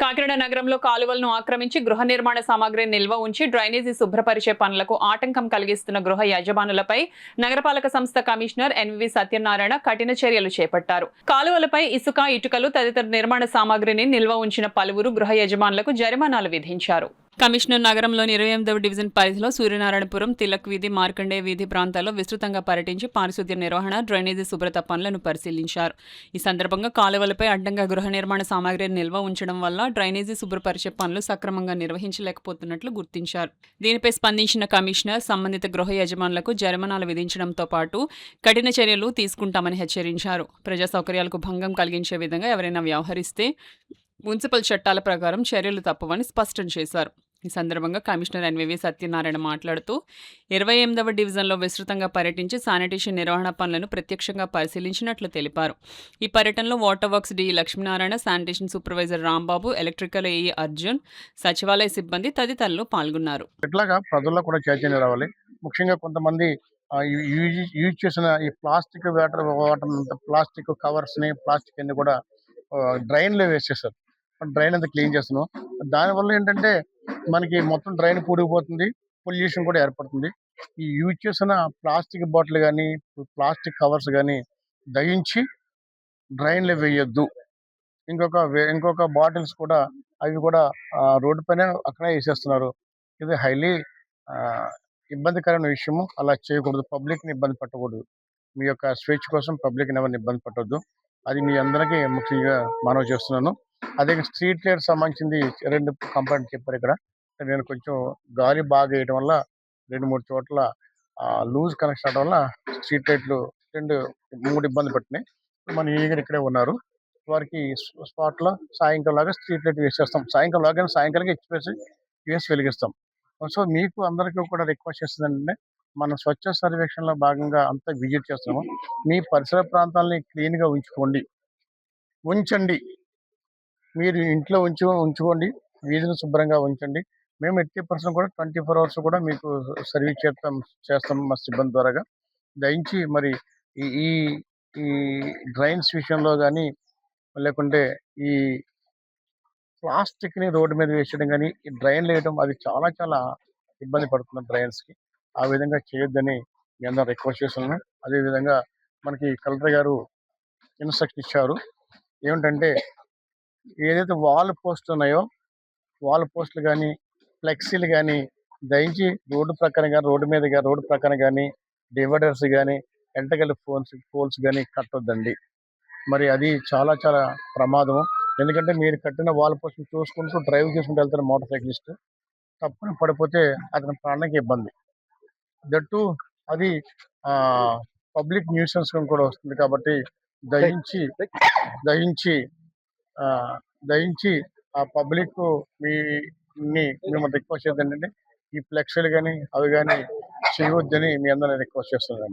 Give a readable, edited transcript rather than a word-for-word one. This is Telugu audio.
కాకినాడ నగరంలో కాలువలను ఆక్రమించి గృహ నిర్మాణ సామాగ్రిని నిల్వ ఉంచి డ్రైనేజీ శుభ్రపరిచే పనులకు ఆటంకం కలిగిస్తున్న గృహ యజమానులపై నగరపాలక సంస్థ కమిషనర్ ఎన్వి సత్యనారాయణ కఠిన చర్యలు చేపట్టారు. కాలువలపై ఇసుక, ఇటుకలు తదితర నిర్మాణ సామాగ్రిని నిల్వ ఉంచిన పలువురు గృహ యజమానులకు జరిమానాలు విధించారు. కమిషనర్ నగరంలోని 28వ డివిజన్ పరిధిలో సూర్యనారాయణపురం, తిలక్ వీధి, మార్కండేయ వీధి ప్రాంతాల్లో విస్తృతంగా పర్యటించి పారిశుద్ధ్య నిర్వహణ, డ్రైనేజీ శుభ్రత పనులను పరిశీలించారు. ఈ సందర్భంగా కాలువలపై అడ్డంగా గృహ నిర్మాణ సామాగ్రిని నిల్వ ఉంచడం వల్ల డ్రైనేజీ శుభ్రపరిచే పనులు సక్రమంగా నిర్వహించలేకపోతున్నట్లు గుర్తించారు. దీనిపై స్పందించిన కమిషనర్ సంబంధిత గృహ యజమానులకు జరిమానాలు విధించడంతో పాటు కఠిన చర్యలు తీసుకుంటామని హెచ్చరించారు. ప్రజా సౌకర్యాలకు భంగం కలిగించే విధంగా ఎవరైనా వ్యవహరిస్తే మున్సిపల్ చట్టాల ప్రకారం చర్యలు తప్పవని స్పష్టం చేశారు. ఈ సందర్భంగా కమిషనర్ ఎన్వి సత్యనారాయణ మాట్లాడుతూ 28వ డివిజన్లో విస్తృతంగా పర్యటించి శానిటేషన్ నిర్వహణ పనులను ప్రత్యక్షంగా పరిశీలించినట్లు తెలిపారు. ఈ పర్యటనలో water works D Lakshminarayana, sanitation supervisor Rambabu, electrical AE Arjun, సచివాలయ సిబ్బంది తదితరులు పాల్గొన్నారు. ఇట్లాగా ప్రజల్లో కూడా చైతన్యం రావాలి. ముఖ్యంగా కొంతమంది యూజ్ చేసిన ఈ ప్లాస్టిక్ ప్లాస్టిక్ కవర్స్ ని, ప్లాస్టిక్ అన్ని కూడా డ్రైన్ లో వేసేసారు. డ్రైన్ అంతా క్లీన్ చేస్తున్నాం. దానివల్ల ఏంటంటే మనకి మొత్తం డ్రైన్ పూడిపోతుంది, పొల్యూషన్ కూడా ఏర్పడుతుంది. ఈ యూజ్ చేసిన ప్లాస్టిక్ బాటిల్ కానీ, ప్లాస్టిక్ కవర్స్ కానీ దయించి డ్రైన్లో వేయొద్దు. ఇంకొక బాటిల్స్ కూడా అవి కూడా రోడ్డు పైన అక్కడే వేసేస్తున్నారు. ఇది హైలీ ఇబ్బందికరమైన విషయము. అలా చేయకూడదు. పబ్లిక్ని ఇబ్బంది పెట్టకూడదు. మీ యొక్క స్వేచ్ఛ కోసం పబ్లిక్ని ఎవరిని ఇబ్బంది పెట్టవద్దు. అది మీ అందరికీ ముఖ్యంగా మనవి చేస్తున్నాను. అదే స్ట్రీట్ లైట్ సంబంధించింది 2 కంప్లైంట్ చెప్పారు ఇక్కడ. నేను కొంచెం గాలి బాగా వేయడం వల్ల 2-3 చోట్ల లూజ్ కనెక్షన్ అవడం వల్ల స్ట్రీట్ లైట్లు 3 ఇబ్బంది పట్టినాయి. మన ఈగర్ ఇక్కడే ఉన్నారు. వారికి స్పాట్లో సాయంకాలం లాగా స్ట్రీట్ లైట్ వేసేస్తాం. సాయంకాలం వేసి వెలిగిస్తాం. సో మీకు అందరికీ కూడా రిక్వెస్ట్ చేస్తుందంటే, మన స్వచ్ఛ సర్వేక్షణలో భాగంగా అంతా విజిట్ చేస్తున్నాము. మీ పరిసర ప్రాంతాలని క్లీన్గా ఉంచండి. మీరు ఇంట్లో ఉంచుకోండి, వీధిని శుభ్రంగా ఉంచండి. మేము 80% కూడా 24 అవర్స్ కూడా మీకు సర్వీస్ చేస్తాం మా సిబ్బంది ద్వారాగా. దయించి మరి ఈ ఈ డ్రైన్స్ విషయంలో కానీ, లేకుంటే ఈ ప్లాస్టిక్ని రోడ్డు మీద వేసేయడం కానీ, ఈ డ్రైన్లు వేయడం అది చాలా చాలా ఇబ్బంది పడుతున్నాం డ్రైన్స్కి. ఆ విధంగా చేయొద్దని మీ అందరూ రిక్వెస్ట్ చేస్తున్నాను. అదేవిధంగా మనకి కలెక్టర్ గారు ఇన్స్ట్రక్షన్ ఇచ్చారు. ఏమిటంటే ఏదైతే వాల్ పోస్టులు ఉన్నాయో, వాల్ పోస్టులు కానీ, ఫ్లెక్సీలు కానీ దయించి రోడ్డు ప్రక్కన కానీ డివైడర్స్ కానీ, ఎంటగల్ పోల్స్ కానీ కట్టొద్దండి. మరి అది చాలా చాలా ప్రమాదం. ఎందుకంటే మీరు కట్టిన వాల్ పోస్ట్ చూసుకుంటూ డ్రైవ్ చేసుకుంటూ వెళ్తారు మోటార్ సైక్లిస్ట్. తప్పున పడిపోతే అతని ప్రాణానికి ఇబ్బంది. దట్టు అది పబ్లిక్ న్యూసెన్స్ కూడా వస్తుంది. కాబట్టి దయించి ఆ పబ్లిక్ మేము రిక్వెస్ట్ చేద్దాం. ఈ ఫ్లెక్సీలు కానీ అవి కానీ చేయవద్దని మీ అందరిని రిక్వెస్ట్ చేస్తున్నాను.